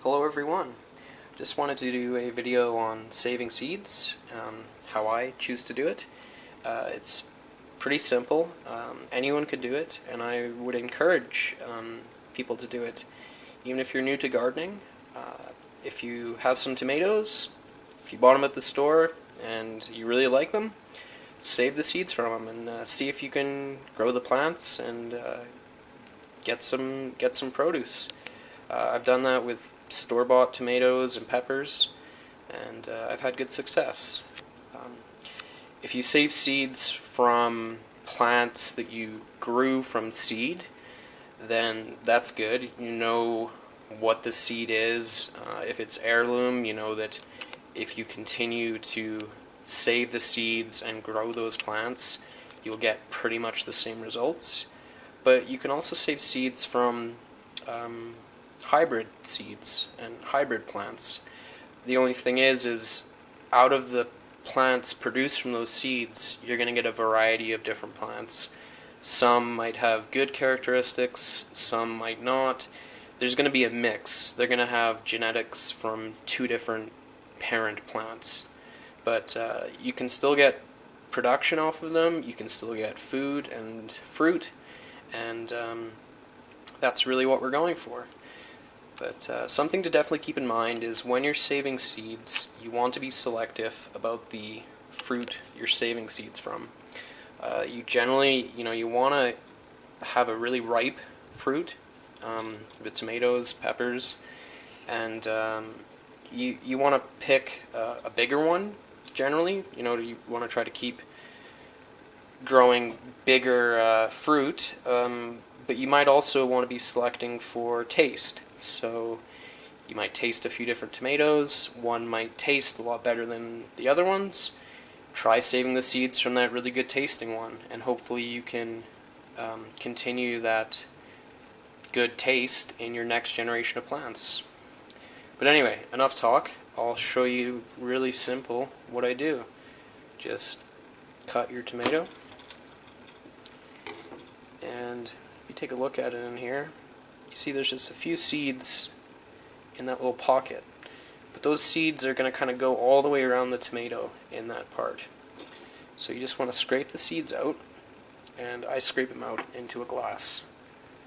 Hello everyone. Just wanted to do a video on saving seeds, how I choose to do it. It's pretty simple. Anyone could do it, and I would encourage people to do it. Even if you're new to gardening, if you have some tomatoes, if you bought them at the store and you really like them, save the seeds from them and see if you can grow the plants and get some produce. I've done that with store-bought tomatoes and peppers, and I've had good success. If you save seeds from plants that you grew from seed, then that's good. You know what the seed is. If it's heirloom, you know that if you continue to save the seeds and grow those plants, you'll get pretty much the same results. But you can also save seeds from hybrid seeds and hybrid plants. The only thing is out of the plants produced from those seeds, you're going to get a variety of different plants. Some might have good characteristics, some might not. There's going to be a mix. They're going to have genetics from two different parent plants. But you can still get production off of them, you can still get food and fruit, and that's really what we're going for. But something to definitely keep in mind is when you're saving seeds, you want to be selective about the fruit you're saving seeds from. You generally, you want to have a really ripe fruit, with tomatoes, peppers, and you want to pick a bigger one. Generally, you want to try to keep growing bigger fruit, but you might also want to be selecting for taste. So you might taste a few different tomatoes. One might taste a lot better than the other ones. Try saving the seeds from that really good tasting one, and hopefully you can continue that good taste in your next generation of plants. But anyway, enough talk. I'll show you really simple what I do. Just cut your tomato, and if you take a look at it in here, you see there's just a few seeds in that little pocket. But those seeds are going to kind of go all the way around the tomato in that part. So you just want to scrape the seeds out, and I scrape them out into a glass.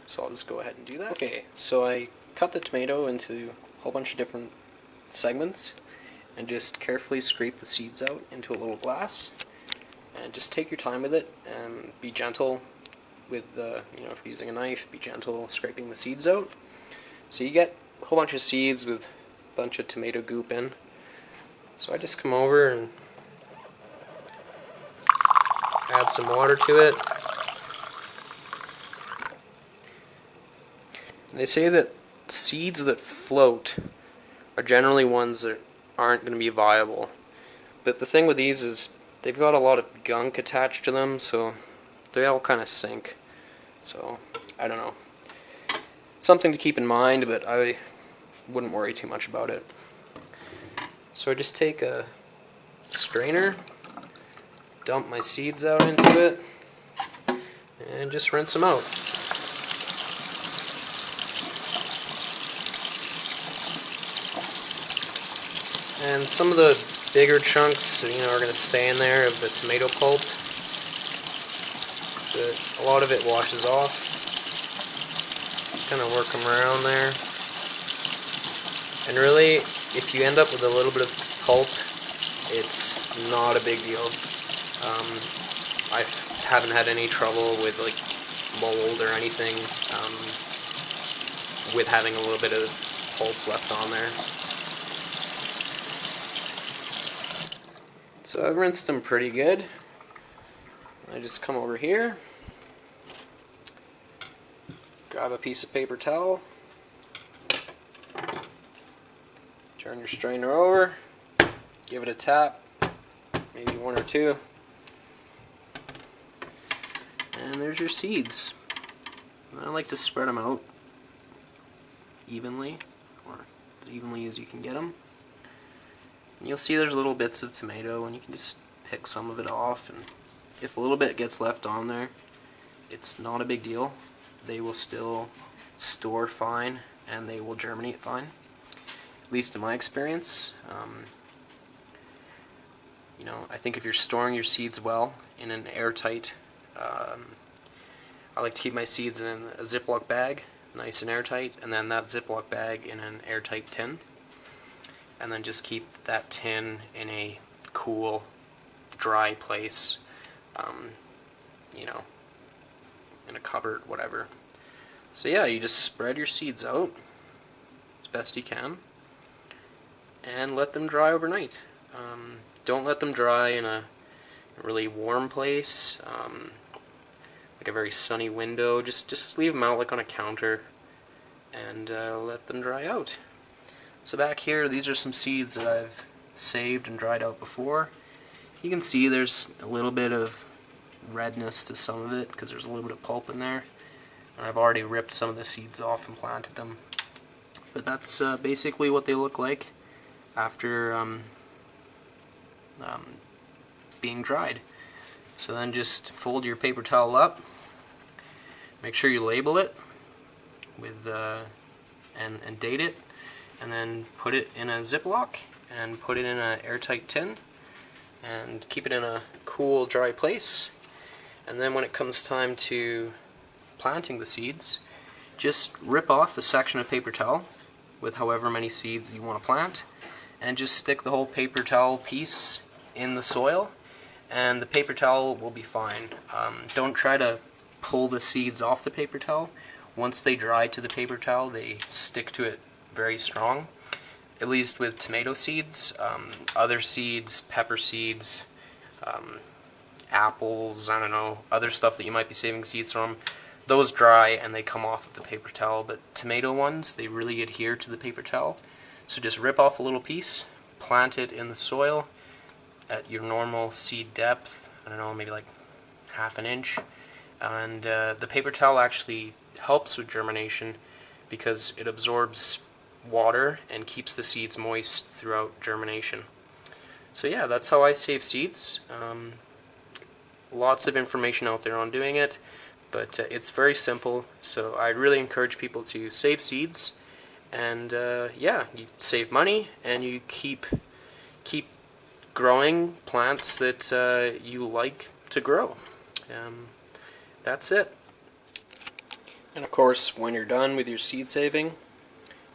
So I'll just go ahead and do that. Okay, so I cut the tomato into a whole bunch of different segments and just carefully scrape the seeds out into a little glass. And just take your time with it and be gentle with the, if you're using a knife, be gentle scraping the seeds out. So you get a whole bunch of seeds with a bunch of tomato goop in. So I just come over and add some water to it. And they say that seeds that float are generally ones that aren't going to be viable. But the thing with these is they've got a lot of gunk attached to them, so they all kind of sink. So, I don't know. Something to keep in mind, but I wouldn't worry too much about it. So I just take a strainer, dump my seeds out into it, and just rinse them out. And some of the bigger chunks, are going to stay in there of the tomato pulp. But a lot of it washes off. Just kind of work them around there. And really, if you end up with a little bit of pulp, it's not a big deal. I haven't had any trouble with like mold or anything with having a little bit of pulp left on there. So I've rinsed them pretty good. I just come over here, grab a piece of paper towel, turn your strainer over, give it a tap, maybe one or two, and there's your seeds. And I like to spread them out evenly, or as evenly as you can get them. And you'll see there's little bits of tomato, and you can just pick some of it off, and if a little bit gets left on there, it's not a big deal. They will still store fine, and they will germinate fine. at least in my experience. I think if you're storing your seeds well in an airtight, I like to keep my seeds in a Ziploc bag, nice and airtight, and then that Ziploc bag in an airtight tin, and then just keep that tin in a cool, dry place, in a cupboard, whatever. So yeah, you just spread your seeds out as best you can and let them dry overnight. Don't let them dry in a really warm place, like a very sunny window. Just leave them out like on a counter and let them dry out. So back here, these are some seeds that I've saved and dried out before. You can see there's a little bit of redness to some of it because there's a little bit of pulp in there. And I've already ripped some of the seeds off and planted them. But that's basically what they look like after being dried. So then just fold your paper towel up, make sure you label it with and date it, and then put it in a Ziploc and put it in an airtight tin and keep it in a cool, dry place. And then when it comes time to planting the seeds, just rip off a section of paper towel with however many seeds you want to plant, and just stick the whole paper towel piece in the soil, and the paper towel will be fine. Don't try to pull the seeds off the paper towel. Once they dry to the paper towel, they stick to it very strong. At least with tomato seeds. Other seeds, pepper seeds, apples, I don't know, other stuff that you might be saving seeds from, those dry and they come off of the paper towel. But tomato ones, they really adhere to the paper towel. So just rip off a little piece, plant it in the soil at your normal seed depth, I don't know, maybe like ½ an inch. And the paper towel actually helps with germination because it absorbs water and keeps the seeds moist throughout germination. So yeah, that's how I save seeds. Lots of information out there on doing it, but it's very simple, so I'd really encourage people to save seeds, and yeah, you save money and you keep growing plants that you like to grow. That's it. And of course, when you're done with your seed saving,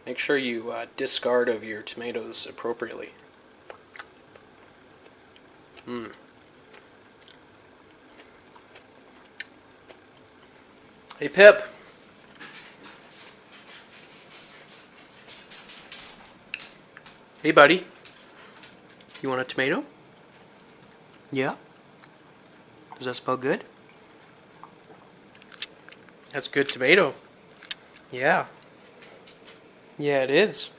make sure you discard of your tomatoes appropriately. Hey Pip! Hey buddy! You want a tomato? Yeah? Does that smell good? That's good tomato. Yeah. Yeah, it is.